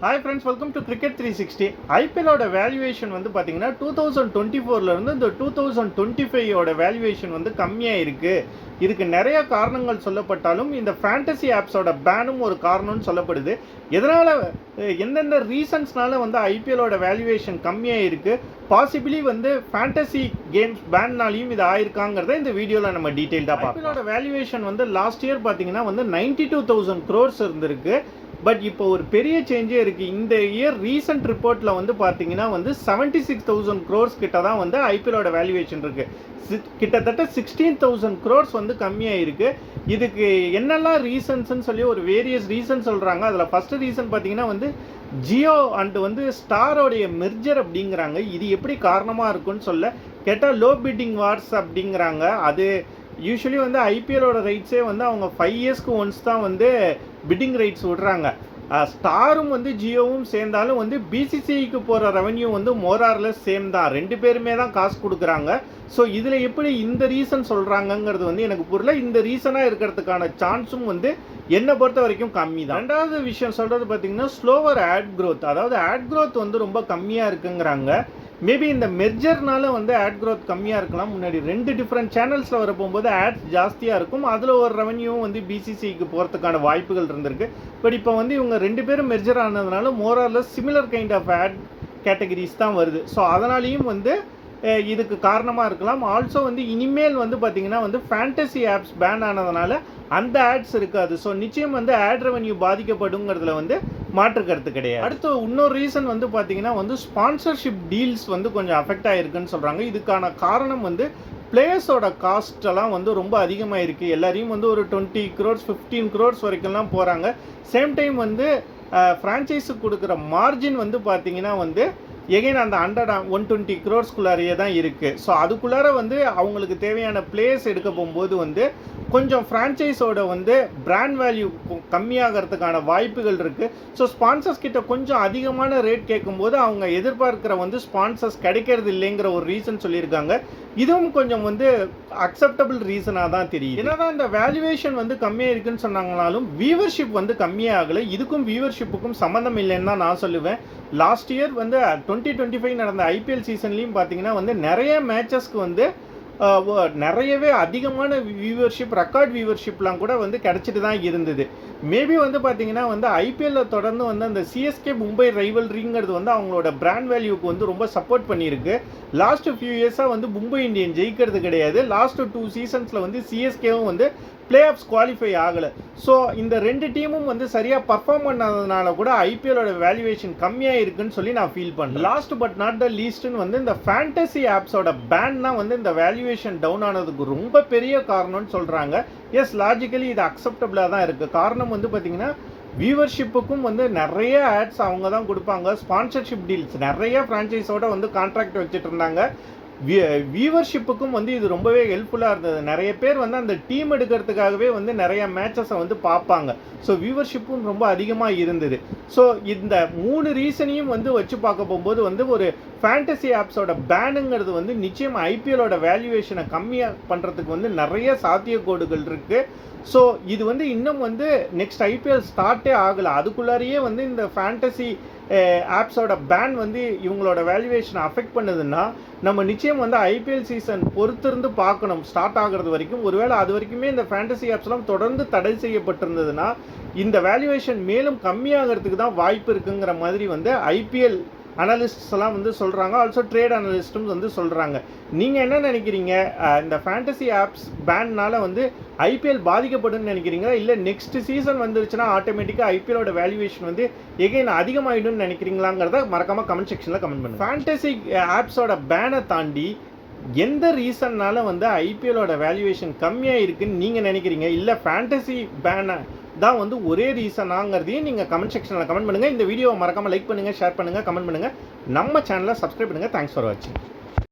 Hi friends, welcome to Cricket 360. IPL ஓட valuation வந்து பார்த்தீங்கன்னா 2024ல இருந்து இந்த 2025 ஓட வேல்யூவேஷன் வந்து கம்மியாக இருக்கு. இதுக்கு நிறைய காரணங்கள் சொல்லப்பட்டாலும் இந்த ஃபேண்டசி ஆப்ஸோட பேனும் ஒரு காரணம்னு சொல்லப்படுது. எதனால எந்தெந்த ரீசன்ஸ்னால வந்து ஐபிஎலோட வேல்யூவேஷன் கம்மியாக இருக்கு, பாசிபிளி வந்து ஃபேண்டசி கேம்ஸ் பேன்னாலையும் இது ஆயிருக்காங்கிறத இந்த வீடியோவில் நம்ம டீட்டெயில்டாக பார்ப்போம். ஐபிஎலோட வேல்யூவேஷன் வந்து லாஸ்ட் இயர் பார்த்தீங்கன்னா வந்து 92,000 crores இருந்திருக்கு. பட் இப்போ ஒரு பெரிய சேஞ்சே இருக்குது. இந்த இயர் ரீசன்ட் ரிப்போர்ட்டில் வந்து பார்த்தீங்கன்னா வந்து 76,000 crores கிட்ட தான் வந்து ஐபிஎலோட வேல்யூவேஷன் இருக்குது. கிட்டத்தட்ட 16,000 crores வந்து கம்மியாக இருக்குது. இதுக்கு என்னெல்லாம் ரீசன்ஸ்ன்னு சொல்லி ஒரு வேரியஸ் ரீசன் சொல்கிறாங்க. அதில் ஃபஸ்ட்டு ரீசன் பார்த்தீங்கன்னா வந்து ஜியோ அண்ட் வந்து ஸ்டாரோடைய மெர்ஜர் அப்படிங்கிறாங்க. இது எப்படி காரணமாக இருக்குன்னு சொல்ல கேட்டால் லோ பிட்டிங் வார்ஸ் அப்படிங்கிறாங்க. அது யூஸ்வலி வந்து ஐபிஎலோட ரைட்ஸே வந்து அவங்க 5 இயர்ஸ்க்கு ஒன்ஸ் தான் வந்து பிட்டிங் ரைட்ஸ் விடுறாங்க. ஸ்டாரும் வந்து ஜியோவும் சேர்ந்தாலும் வந்து பிசிசிஐக்கு போகிற ரெவன்யூ வந்து மோரார்லெஸ் சேம் தான். ரெண்டு பேருமே தான் காசு கொடுக்குறாங்க. ஸோ இதில் எப்படி இந்த ரீசன் சொல்கிறாங்கங்கிறது வந்து எனக்கு புரியல. இந்த ரீசனாக இருக்கிறதுக்கான சான்ஸும் வந்து என்னை பொறுத்த வரைக்கும் கம்மி தான். ரெண்டாவது விஷயம் சொல்கிறது பார்த்திங்கன்னா ஸ்லோவர் ஆட் க்ரோத். அதாவது ஆட் க்ரோத் வந்து ரொம்ப கம்மியாக இருக்குங்கிறாங்க. மேபி இந்த மெர்ஜர்னால வந்து ஆட் க்ரோத் கம்மியாக இருக்கலாம். முன்னாடி 2 டிஃப்ரெண்ட் சேனல்ஸில் வர போகும்போது ஆட்ஸ் ஜாஸ்தியாக இருக்கும். அதில் ஒரு ரெவன்யூவும் வந்து பிசிசிக்கு போகிறதுக்கான வாய்ப்புகள் இருந்திருக்கு. பட் இப்போ வந்து இவங்க 2 பேரும் மெர்ஜர் ஆனதுனால more or less similar kind of ad categories தான் வருது. ஸோ அதனாலேயும் வந்து இதுக்கு காரணமாக இருக்கலாம். ஆல்சோ வந்து இனிமேல் வந்து பார்த்திங்கன்னா வந்து ஃபேண்டசி ஆப்ஸ் பேன் ஆனதுனால அந்த ஆட்ஸ் இருக்காது. ஸோ நிச்சயம் வந்து ஆட் ரெவன்யூ பாதிக்கப்படுங்கிறதுல வந்து மாற்று கருத்து கிடையாது. அடுத்து இன்னொரு ரீசன் வந்து பார்த்திங்கன்னா வந்து ஸ்பான்சர்ஷிப் டீல்ஸ் வந்து கொஞ்சம் அஃபெக்ட் ஆகிருக்குன்னு சொல்கிறாங்க. இதுக்கான காரணம் வந்து பிளேயர்ஸோட காஸ்ட்டெல்லாம் வந்து ரொம்ப அதிகமாக இருக்குது. எல்லாரையும் வந்து ஒரு 20 crores 15 crores வரைக்கும்லாம் போகிறாங்க. சேம் டைம் வந்து ஃப்ரான்ச்சைஸுக்கு கொடுக்குற மார்ஜின் வந்து பார்த்திங்கன்னா வந்து எகைன் அந்த 120 crores தான் இருக்குது. ஸோ அதுக்குள்ளார வந்து அவங்களுக்கு தேவையான பிளேயர்ஸ் எடுக்க போகும்போது வந்து கொஞ்சம் ஃப்ரான்ச்சைஸோட வந்து பிராண்ட் வேல்யூ கம்மியாகிறதுக்கான வாய்ப்புகள் இருக்குது. ஸோ ஸ்பான்சர்ஸ் கிட்ட கொஞ்சம் அதிகமான ரேட் கேட்கும்போது அவங்க எதிர்பார்க்குற வந்து ஸ்பான்சர்ஸ் கிடைக்கிறது இல்லைங்கிற ஒரு ரீசன் சொல்லியிருக்காங்க. இதுவும் கொஞ்சம் வந்து அக்செப்டபிள் ரீசனாக தான் தெரியும். என்னதான் இந்த வேல்யூவேஷன் வந்து கம்மியாக இருக்குன்னு சொன்னாங்கனாலும் வியூவர்ஷிப் வந்து கம்மியாகலை. இதுக்கும் வியூவர்ஷிப்புக்கும் சம்மந்தம் இல்லைன்னு தான் நான் சொல்லுவேன். லாஸ்ட் இயர் வந்து 2025 நடந்த ஐபிஎல் சீசன்லேயும் பார்த்தீங்கன்னா வந்து நிறைய மேட்சஸ்க்கு வந்து நிறையவே அதிகமான வியூவர்ஷிப், ரெக்கார்ட் வியூவர்ஷிப்லாம் கூட வந்து கிடச்சிட்டு தான் இருந்தது. மேபி வந்து பார்த்திங்கன்னா வந்து ஐபிஎல்லில் தொடர்ந்து வந்து அந்த சிஎஸ்கே மும்பை ரைவல்ரிங்கிறது வந்து அவங்களோட பிராண்ட் வேல்யூக்கு வந்து ரொம்ப சப்போர்ட் பண்ணியிருக்கு. லாஸ்ட் ஃபியூ இயர்ஸாக வந்து மும்பை இந்தியன் ஜெயிக்கிறது கிடையாது. லாஸ்ட் 2 சீசன்ஸில் வந்து சிஎஸ்கேவும் வந்து பிளே ஆஃப்ஸ் குவாலிஃபை ஆகலை. ஸோ இந்த 2 டீமும் வந்து சரியாக பர்ஃபார்ம் பண்ணாததுனால கூட ஐபிஎலோட வேல்யூவேஷன் கம்மியாக இருக்குன்னு சொல்லி நான் ஃபீல் பண்ணேன். லாஸ்ட் பட் நாட் த லீஸ்ட்னு வந்து இந்த ஃபேண்டசி ஆப்ஸோட பேன் தான் வந்து இந்த வேல்யூவேஷன் டவுன் ஆனதுக்கு ரொம்ப பெரிய காரணம்னு சொல்கிறாங்க. எஸ், லாஜிக்கலி இது அக்செப்டபிளாக தான் இருக்குது. காரணம் வந்து பார்த்திங்கன்னா வியூவர்ஷிப்புக்கும் வந்து நிறைய ஆட்ஸ் அவங்க தான் கொடுப்பாங்க. ஸ்பான்சர்ஷிப் டீல்ஸ் நிறைய ஃப்ரான்ச்சைஸோட வந்து கான்ட்ராக்ட் வச்சுட்டு இருந்தாங்க. வியூவர்ஷிப்புக்கும் வந்து இது ரொம்பவே ஹெல்ப்ஃபுல்லாக இருந்தது. நிறைய பேர் வந்து அந்த டீம் எடுக்கிறதுக்காகவே வந்து நிறைய மேட்சஸை வந்து பார்ப்பாங்க. ஸோ வியூவர்ஷிப்பும் ரொம்ப அதிகமாக இருந்தது. ஸோ இந்த 3 ரீசனையும் வந்து வச்சு பார்க்க போகும்போது வந்து ஒரு ஃபேண்டசி ஆப்ஸோட பேனுங்கிறது வந்து நிச்சயம் ஐபிஎலோட வேல்யூவேஷனை கம்மியாக பண்ணுறதுக்கு வந்து நிறைய சாத்தியக்கூடுகள் இருக்குது. ஸோ இது வந்து இன்னும் வந்து நெக்ஸ்ட் ஐபிஎல் ஸ்டார்ட்டே ஆகலை. அதுக்குள்ளாரையே வந்து இந்த ஃபேண்டசி ஆப்ஸோட பேன் வந்து இவங்களோட வேல்யூவேஷனை அஃபெக்ட் பண்ணுதுன்னா நம்ம நிச்சயம் வந்து ஐபிஎல் சீசன் பொறுத்திருந்து பார்க்கணும் ஸ்டார்ட் ஆகிறது வரைக்கும். ஒருவேளை அது வரைக்குமே இந்த ஃபேண்டசி ஆப்ஸ்லாம் தொடர்ந்து தடை செய்யப்பட்டிருந்ததுன்னா இந்த வேல்யூவேஷன் மேலும் கம்மியாகிறதுக்கு தான் வாய்ப்பு இருக்குங்கிற மாதிரி வந்து ஐபிஎல் அனலிஸ்ட்ஸ் எல்லாம் வந்து சொல்கிறாங்க. ஆல்சோ ட்ரேட் அனலிஸ்ட்டும் வந்து சொல்கிறாங்க. நீங்கள் என்ன நினைக்கிறீங்க? இந்த ஃபேண்டசி ஆப்ஸ் பேன்னால் வந்து ஐபிஎல் பாதிக்கப்படும்னு நினைக்கிறீங்களா, இல்லை நெக்ஸ்ட் சீசன் வந்துருச்சுன்னா ஆட்டோமேட்டிக்காக ஐபிஎலோட வேல்யூவேஷன் வந்து எகைன் அதிகமாகிடும்னு நினைக்கிறீங்களாங்கிறத மறக்காமல் கமெண்ட் செக்ஷனில் கமெண்ட் பண்ணுங்கள். ஃபேண்டசி ஆப்ஸோட பேனை தாண்டி எந்த ரீசன்னால வந்து ஐபிஎலோட வேல்யூவேஷன் கம்மியாக இருக்குன்னு நீங்கள் நினைக்கிறீங்க, இல்லை ஃபேண்டசி பேனை தான் வந்து ஒரே ரீசனாங்கிறதையும் நீங்கள் கமெண்ட் செக்ஷனில் கமெண்ட் பண்ணுங்கள். இந்த வீடியோவை மறக்காமல் லைக் பண்ணுங்கள், ஷேர் பண்ணுங்கள், கமெண்ட் பண்ணுங்கள். நம்ம சேனலை சப்ஸ்கிரைப் பண்ணுங்கள். தேங்க்ஸ் ஃபார் வாட்சிங்.